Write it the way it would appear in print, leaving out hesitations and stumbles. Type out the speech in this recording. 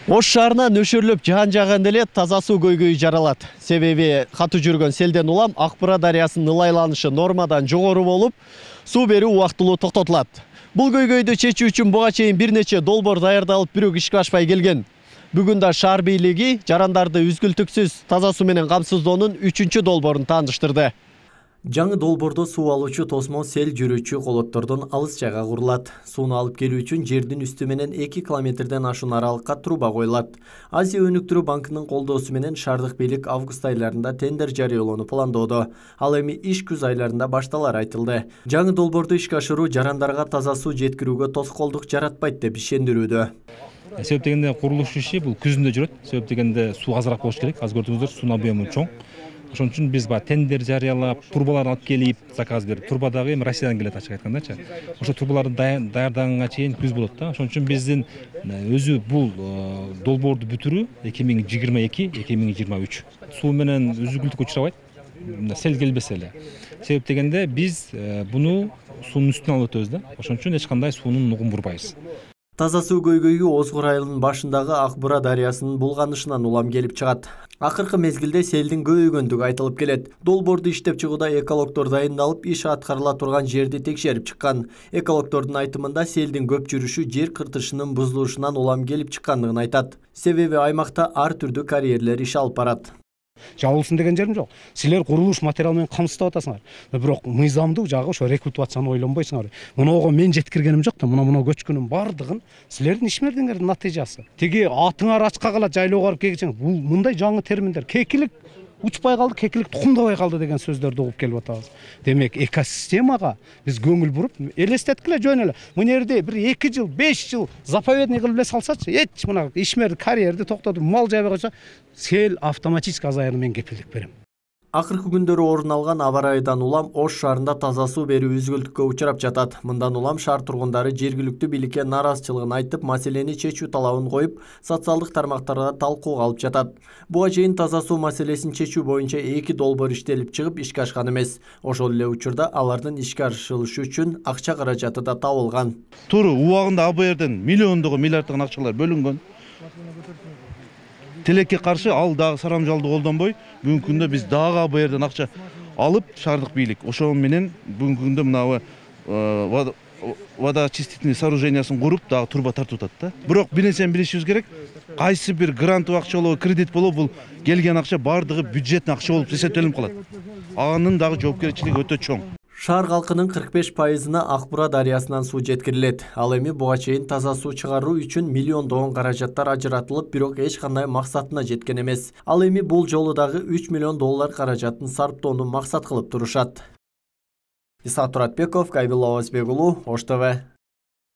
Ош шаарына нөшөрлөп жаан жааган эле таза суу көйгөйү жаралат. Себеби катуу жүргөн селден улам Акбура дарыясынын ылайланышы нормадан жогору болуп, суу берүү убактылуу токтотулат. Бул көйгөйдү чечүү үчүн буга чейин бир нече долбоор даярдалып, бирок ишке ашпай келген. Бүгүн да шаар бийлиги жарандарды үзгүлтүксүз таза суу менен камсыздоонун 3-чү долбоорун тааныштырды. Жаңы долбоордо суу алуучу тосмо сел жүрүүчү колоттордон алыс жайга курулат. Сууну алып келүү үчүн жердин үстү менен 2 километрден ашуун аралыкка труба коюлат. Азия өнүктүрүү банкынын колдоосу менен шаардык бийлик август айларында тендер жарыялоону пландоодо. Ал эми иш күз айларында башталары айтылды. Жаңы долбоорду ишке ашыруу жарандарга таза суу жеткирүүгө тоскоолдук жаратпайт деп ишендирүүдө. Себеп дегенде курулуш иши бул күзүндө жүрөт. Себеп дегенде суу азыраак болуш керек. Азыр көрдүңүздөр, суунун объему чоң. Ошон үчүн биз тендер жарыялап, турбаларды алып келип, заказ берип, турба дагы эми Россиядан келет ачык айткандачы. Ошо турбаларды даярдаганга чейин күз болот да. Ошон үчүн биздин өзү бул долбоорду бүтүрүү 2022-2023. Суу менен үзгүлтүккө учурабайт. Сел келбесе эле. Себеп дегенде биз буну суунун үстүнө алып өтөбүз да. Ошон үчүн эч кандай суунун нугун бурбайбыз. Таза суу көйгөйү Озгур айылынын башындагы Акбура дарыясынын булганышынан улам келип чыгат. Акыркы мезгилде селдин көбөйгөндүгү айтылып келет. Долбоорду иштеп чыгууда экологдор дайындалып, иш аткарыла турган жерди текшерип чыккан. Экологдордун айтымында селдин көп жүрүшү жер кыртышынын бузулушунан улам келип чыккандыгын айтат. Себеби аймакта ар түрдүү карьерлер иш алып барат. Жабылсын деген жерим жок. Силер курулуш материал менен камсыздап атасыңар. Бирок мыйзамдуу жагы ошо рекультивацияны ойлонбойсуңар. Мунуга мен жеткиргеним жок да, муну көчкүнүн бардыгын силердин ишмердиңердин натыйжасы. Тиги атыңар ачка калат, жайлоого барып кегичең. Бул мындай жаңы терминдер. Кекилик учпай калды, кекилик тукумдабай калды деген сөздөрдү угуп келип атабыз. Демек, экосистемага биз көңүл буруп, элестеткиле жөн эле. Мына жерде бир 2 жыл, 5 жыл заповедный кылып эле салсачы, эч мына ишмер карьерди токтотуп, мал жайбай койсо, сел автоматически азаярына мен кепилдик берем. Акыркы күндөрү орун алган аба ырайдан улам Ош шаарында таза суу берүү үзгүлтүккө учурап жатат. Мындан улам шаар тургундары жергиликтүү бийликке наразычылыгын айтып, маселени чечүү талабын коюп, социалдык тармактарда талкууга алып жатат. Буга чейин таза суу маселесин чечүү боюнча 2 долбоор иштелип чыгып, ишке ашкан эмес. Ошол эле учурда алардын ишке ашырылышы үчүн акча каражаты да табылган. Туура убагында АБРден миллиарддаган акчалар бөлүнгөн. Тилекке каршы ал дагы сарамжалды колдонбой, бүгүнкү күндө биз дагы АБРден акча алып, шаардык бийлик ошол менен бүгүнкү күндө мына водоочистительный сооружениясын куруп, дагы турба тартып атат да. Бирок бир нерсени билишибиз керек. Кайсы бир грантовый акча болобу, кредит болобу, бул келген акча бардыгы бюджеттин акча болуп эсептелип калат. Анын дагы жоопкерчилиги өтө чоң. Шаар калкынын 45%-ына Акбура дарыясынан суу жеткирилет. Ал эми буга чейин таза суу чыгаруу үчүн миллиондогон каражаттар ажыратылып, бирок эч кандай максатына жеткен эмес. Ал эми бул жолу дагы $3 миллион каражатын сарптоону максат кылып турушат. Исаат Туратбеков, Кайбыл Оозбек уулу, Ош ТВ.